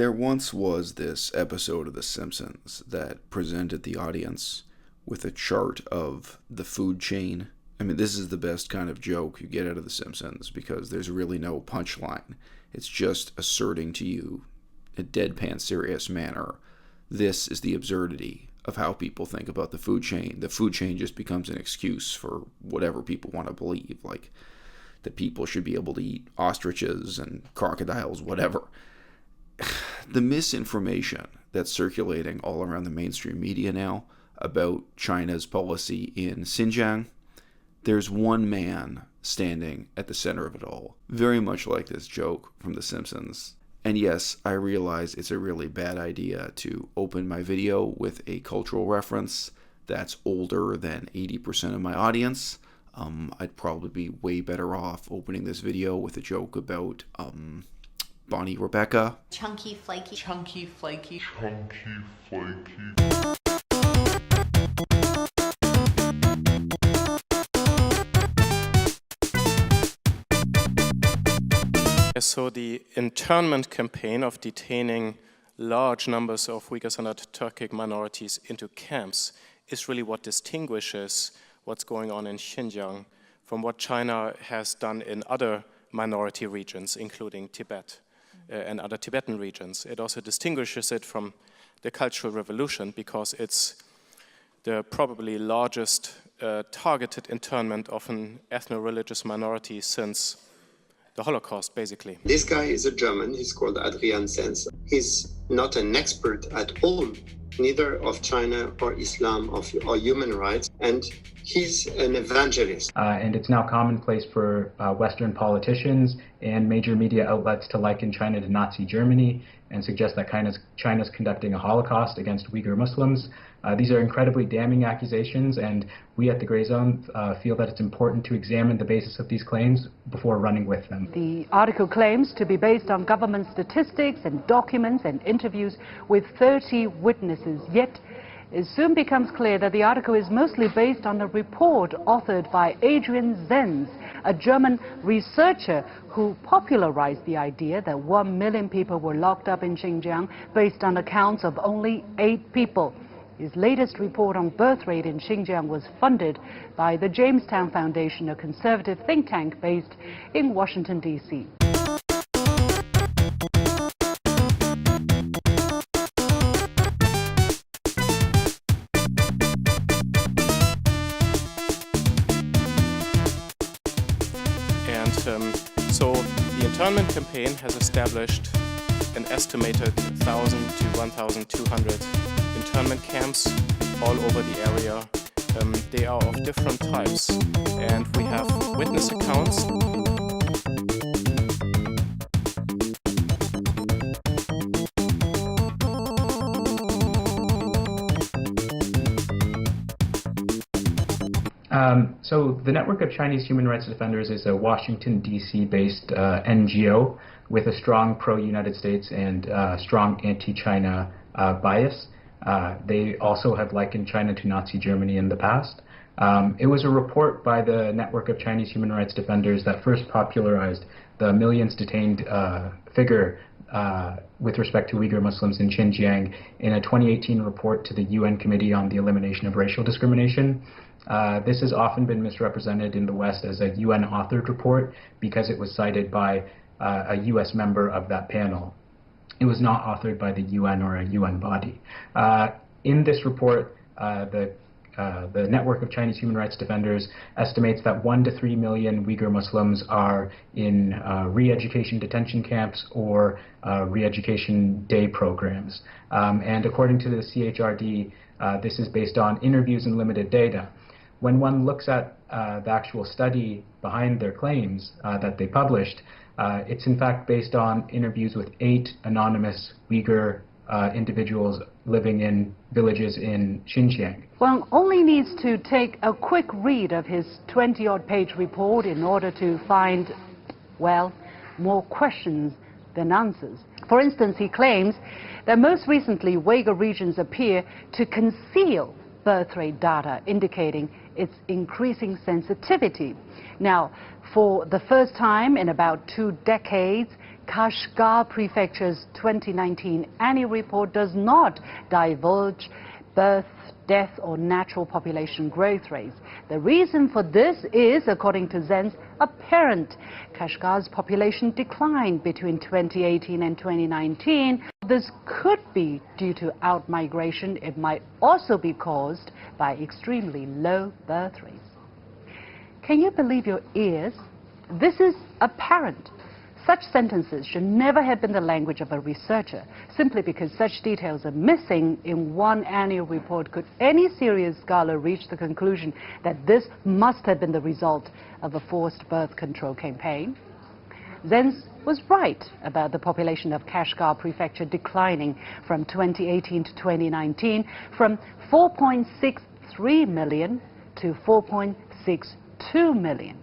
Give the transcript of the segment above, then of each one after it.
There once was this episode of The Simpsons that presented the audience with a chart of the food chain. I mean, this is the best kind of joke you get out of The Simpsons because there's really no punchline. It's just asserting to you, in a deadpan serious manner, this is the absurdity of how people think about the food chain. The food chain just becomes an excuse for whatever people want to believe, like that people should be able to eat ostriches and crocodiles, whatever. The misinformation that's circulating all around the mainstream media now about China's policy in Xinjiang, there's one man standing at the center of it all. Very much like this joke from The Simpsons. And yes, I realize it's a really bad idea to open my video with a cultural reference that's older than 80% of my audience. I'd probably be way better off opening this video with a joke about Bonnie Rebecca. Chunky, flaky. Chunky, flaky. Chunky, flaky. So the internment campaign of detaining large numbers of Uyghurs and other Turkic minorities into camps is really what distinguishes what's going on in Xinjiang from what China has done in other minority regions, including Tibet and other Tibetan regions. It also distinguishes it from the Cultural Revolution because it's the probably largest targeted internment of an ethno-religious minority since the Holocaust, basically. This guy is a German, he's called Adrian Zenz. He's not an expert at all, neither of China or Islam or human rights, and he's an evangelist. And it's now commonplace for Western politicians and major media outlets to liken China to Nazi Germany and suggest that China's conducting a Holocaust against Uyghur Muslims. These are incredibly damning accusations, and we at the Gray Zone feel that it's important to examine the basis of these claims before running with them. The article claims to be based on government statistics and documents and interviews with 30 witnesses, yet it soon becomes clear that the article is mostly based on a report authored by Adrian Zenz, a German researcher who popularized the idea that 1 million people were locked up in Xinjiang based on accounts of only 8 people. His latest report on birth rate in Xinjiang was funded by the Jamestown Foundation, a conservative think tank based in Washington, D.C. So the internment campaign has established an estimated 1,000 to 1,200 internment camps all over the area. They are of different types, and we have witness accounts. So the Network of Chinese Human Rights Defenders is a Washington, D.C. based NGO with a strong pro-United States and strong anti-China bias. They also have likened China to Nazi Germany in the past. It was a report by the Network of Chinese Human Rights Defenders that first popularized the millions detained figure with respect to Uyghur Muslims in Xinjiang in a 2018 report to the UN Committee on the Elimination of Racial Discrimination. This has often been misrepresented in the West as a UN-authored report because it was cited by a U.S. member of that panel. It was not authored by the UN or a UN body. In this report, the Network of Chinese Human Rights Defenders estimates that 1 to 3 million Uyghur Muslims are in re-education detention camps or re-education day programs. And according to the CHRD, this is based on interviews and limited data. When one looks at the actual study behind their claims that they published, it's in fact based on interviews with 8 anonymous Uyghur individuals living in villages in Xinjiang. One only needs to take a quick read of his 20-odd page report in order to find, well, more questions than answers. For instance, he claims that most recently Uyghur regions appear to conceal birth rate data, indicating its increasing sensitivity. Now, for the first time in about 2 decades, Kashgar Prefecture's 2019 annual report does not divulge birth, death, or natural population growth rates. The reason for this is, according to Zen's, apparent. Kashgar's population declined between 2018 and 2019. This could be due to out-migration. It might also be caused by extremely low birth rates. Can you believe your ears? This is apparent. Such sentences should never have been the language of a researcher. Simply because such details are missing in one annual report, could any serious scholar reach the conclusion that this must have been the result of a forced birth control campaign? Zenz was right about the population of Kashgar Prefecture declining from 2018 to 2019 from 4.63 million to 4.62 million.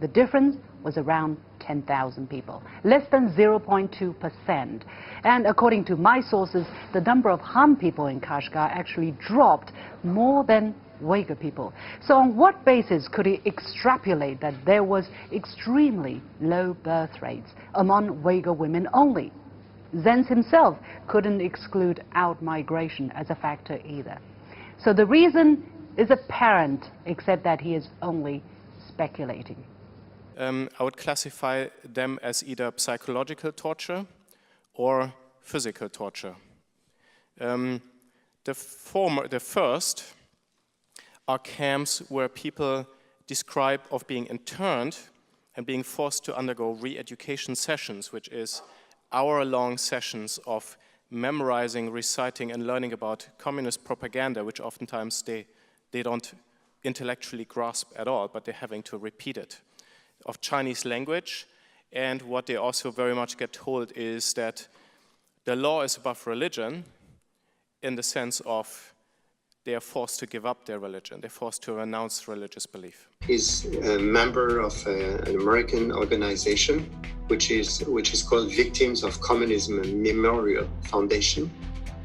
The difference was around 10,000 people, less than 0.2%. And according to my sources, the number of Han people in Kashgar actually dropped more than Uyghur people. So on what basis could he extrapolate that there was extremely low birth rates among Uyghur women only? Zenz himself couldn't exclude out-migration as a factor either. So the reason is apparent, except that he is only speculating. I would classify them as either psychological torture or physical torture. The first are camps where people describe of being interned and being forced to undergo re-education sessions, which is hour-long sessions of memorizing, reciting, and learning about communist propaganda, which oftentimes they don't intellectually grasp at all, but they're having to repeat it, of Chinese language. And what they also very much get told is that the law is above religion, in the sense of they are forced to give up their religion. They're forced to renounce religious belief. He's a member of an American organization which is called Victims of Communism Memorial Foundation,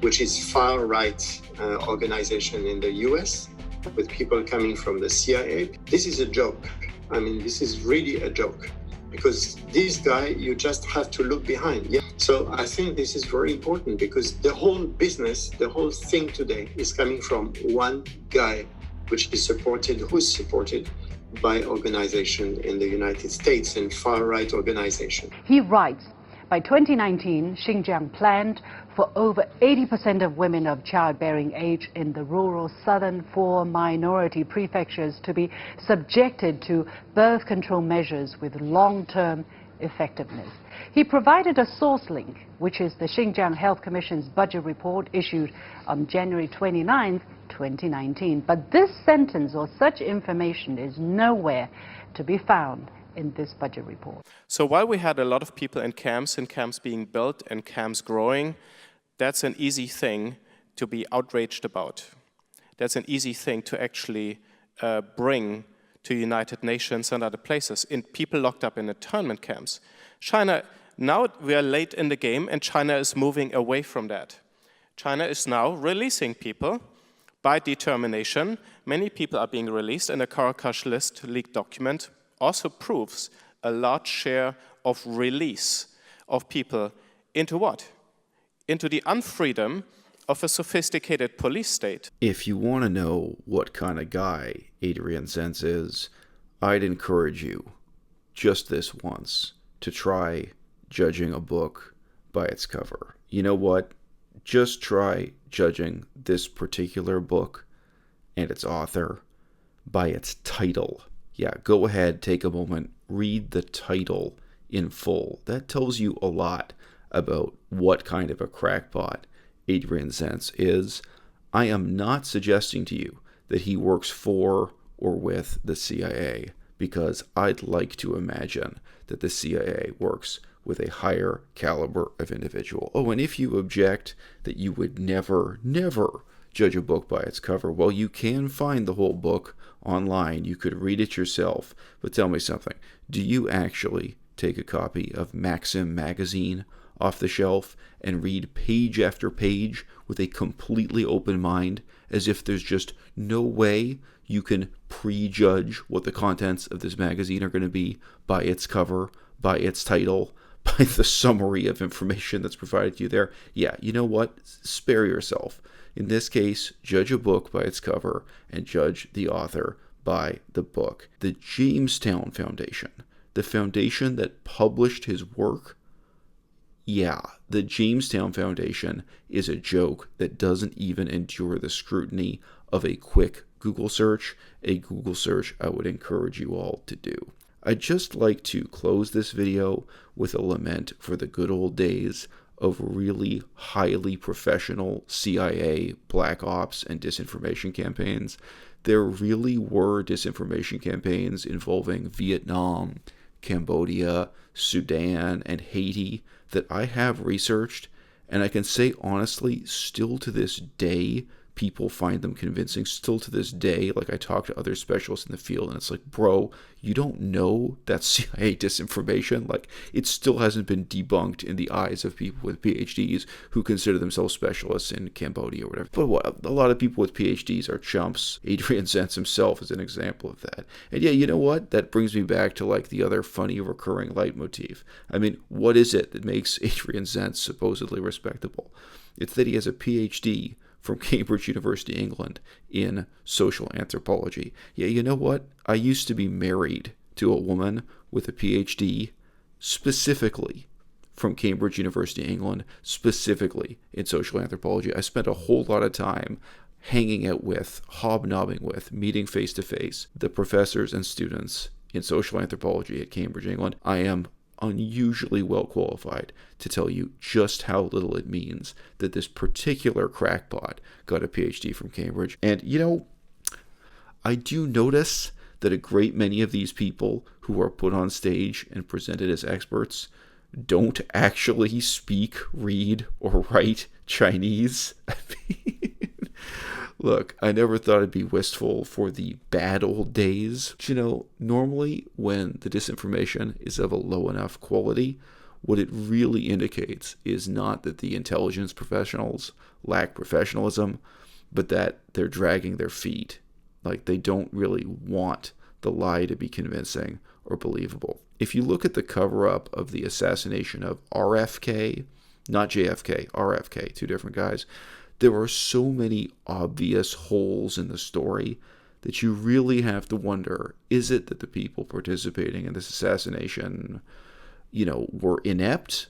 which is far-right organization in the US with people coming from the CIA. This is a joke. I mean, this is really a joke, because this guy, you just have to look behind. Yeah. So I think this is very important, because the whole business, the whole thing today is coming from one guy, who's supported by organization in the United States and far-right organization. He writes, by 2019, Xinjiang planned for over 80% of women of childbearing age in the rural southern four minority prefectures to be subjected to birth control measures with long-term effectiveness. He provided a source link, which is the Xinjiang Health Commission's budget report issued on January 29, 2019. But this sentence or such information is nowhere to be found in this budget report. So while we had a lot of people in camps being built and camps growing, that's an easy thing to be outraged about. That's an easy thing to actually bring to United Nations and other places, in people locked up in internment camps. China, now we are late in the game, and China is moving away from that. China is now releasing people by determination. Many people are being released, and the Karakash list leaked document also proves a large share of release of people into what? Into the unfreedom of a sophisticated police state. If you want to know what kind of guy Adrian Zenz is, I'd encourage you, just this once, to try judging a book by its cover. You know what? Just try judging this particular book and its author by its title. Yeah, go ahead, take a moment, read the title in full. That tells you a lot about what kind of a crackpot Adrian Zenz is. I am not suggesting to you that he works for or with the CIA, because I'd like to imagine that the CIA works with a higher caliber of individual. Oh, and if you object that you would never judge a book by its cover, well, you can find the whole book online. You could read it yourself. But tell me something. Do you actually take a copy of Maxim magazine off the shelf and read page after page with a completely open mind, as if there's just no way you can prejudge what the contents of this magazine are going to be by its cover, by its title, by the summary of information that's provided to you there, yeah, you know what? Spare yourself. In this case, judge a book by its cover and judge the author by the book. The Jamestown Foundation, the foundation that published his work, yeah, the Jamestown Foundation is a joke that doesn't even endure the scrutiny of a quick Google search, a Google search I would encourage you all to do. I'd just like to close this video with a lament for the good old days of really highly professional CIA, black ops, and disinformation campaigns. There really were disinformation campaigns involving Vietnam, Cambodia, Sudan, and Haiti that I have researched, and I can say honestly, still to this day, people find them convincing. Still to this day, like I talk to other specialists in the field, and it's like, bro, you don't know that's CIA disinformation? Like, it still hasn't been debunked in the eyes of people with PhDs who consider themselves specialists in Cambodia or whatever. But what, a lot of people with PhDs are chumps. Adrian Zenz himself is an example of that. And yeah, you know what? That brings me back to like the other funny recurring leitmotif. I mean, what is it that makes Adrian Zenz supposedly respectable? It's that he has a PhD from Cambridge University, England, in social anthropology. Yeah, you know what? I used to be married to a woman with a PhD specifically from Cambridge University, England, specifically in social anthropology. I spent a whole lot of time hanging out with, hobnobbing with, meeting face-to-face the professors and students in social anthropology at Cambridge, England. I am unusually well qualified to tell you just how little it means that this particular crackpot got a PhD from Cambridge. And, you know, I do notice that a great many of these people who are put on stage and presented as experts don't actually speak, read, or write Chinese. I mean, look, I never thought I'd be wistful for the bad old days. You know, normally when the disinformation is of a low enough quality, what it really indicates is not that the intelligence professionals lack professionalism, but that they're dragging their feet. Like, they don't really want the lie to be convincing or believable. If you look at the cover-up of the assassination of RFK, not JFK, RFK, two different guys, there are so many obvious holes in the story that you really have to wonder, is it that the people participating in this assassination, you know, were inept?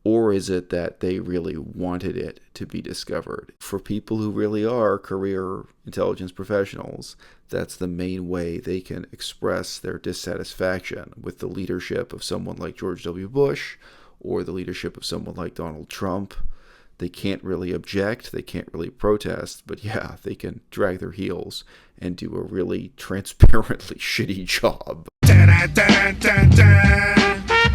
Or is it that they really wanted it to be discovered? For people who really are career intelligence professionals, that's the main way they can express their dissatisfaction with the leadership of someone like George W. Bush or the leadership of someone like Donald Trump. They can't really object, they can't really protest, but yeah, they can drag their heels and do a really transparently shitty job.